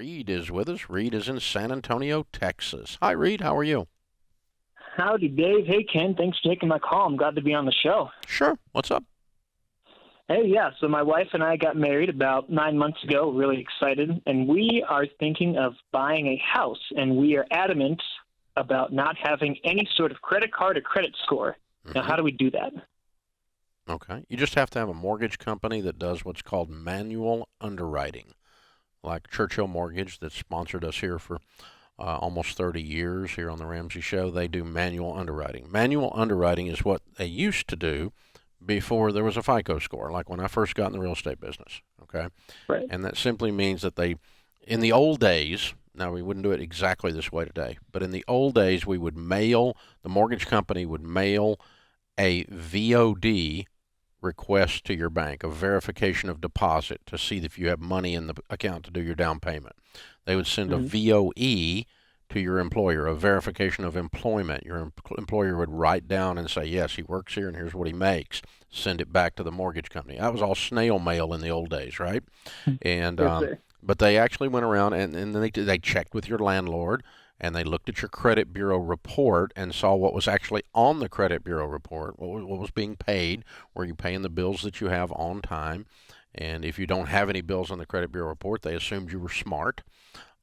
Reed is with us. Reed is in San Antonio, Texas. Hi, Reed. How are you? Howdy, Dave. Hey, Ken. Thanks for taking my call. I'm glad to be on the show. Sure. What's up? Hey, yeah. So my wife and I got married about 9 months ago. Really excited. And we are thinking of buying a house. And we are adamant about not having any sort of credit card or credit score. Now, Hmm. how do we do that? Okay. You just have to have a mortgage company that does what's called manual underwriting, like Churchill Mortgage that sponsored us here for almost 30 years here on the Ramsey Show. They do manual underwriting. Manual underwriting is what they used to do before there was a FICO score, like when I first got in the real estate business. Okay. Right. And that simply means that in the old days, now we wouldn't do it exactly this way today, but in the old days, the mortgage company would mail a VOD request to your bank, a verification of deposit to see if you have money in the account to do your down payment. They would send a Mm-hmm. VOE to your employer, a verification of employment. Your employer would write down and say, yes, he works here and here's what he makes. Send it back to the mortgage company. That was all snail mail in the old days, right? And Yes, sir. but they actually went around and they checked with your landlord and they looked at your credit bureau report and saw what was actually on the credit bureau report, what was being paid, were you paying the bills that you have on time, and if you don't have any bills on the credit bureau report, they assumed you were smart,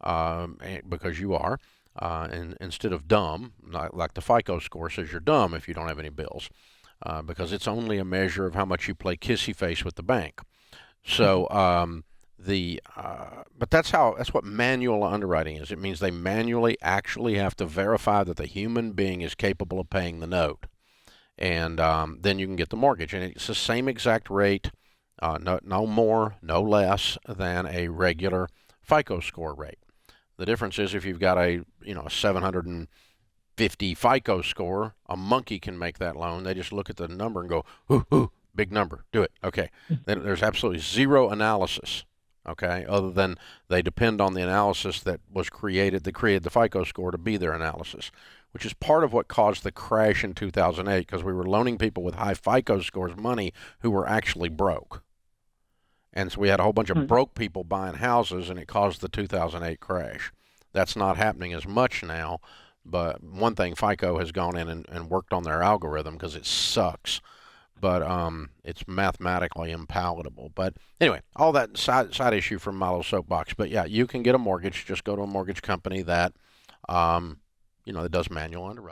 because you are, and instead of dumb, like the FICO score says you're dumb if you don't have any bills, because it's only a measure of how much you play kissy face with the bank. So but that's what manual underwriting is. It means they manually actually have to verify that the human being is capable of paying the note, and then you can get the mortgage, and it's the same exact rate, no more, no less than a regular FICO score rate. The difference is if you've got a 750 FICO score, a monkey can make that loan. They just look at the number and go, ooh, ooh, big number, do it. Okay. Then there's absolutely zero analysis. Okay, other than they depend on the analysis that created the FICO score to be their analysis, which is part of what caused the crash in 2008 because we were loaning people with high FICO scores money who were actually broke. And so we had a whole bunch of Mm-hmm. broke people buying houses, and it caused the 2008 crash. That's not happening as much now, but one thing, FICO has gone in and worked on their algorithm because it sucks, but it's mathematically impalatable. But anyway, all that side issue from my little soapbox. But yeah, you can get a mortgage. Just go to a mortgage company that that does manual underwriting.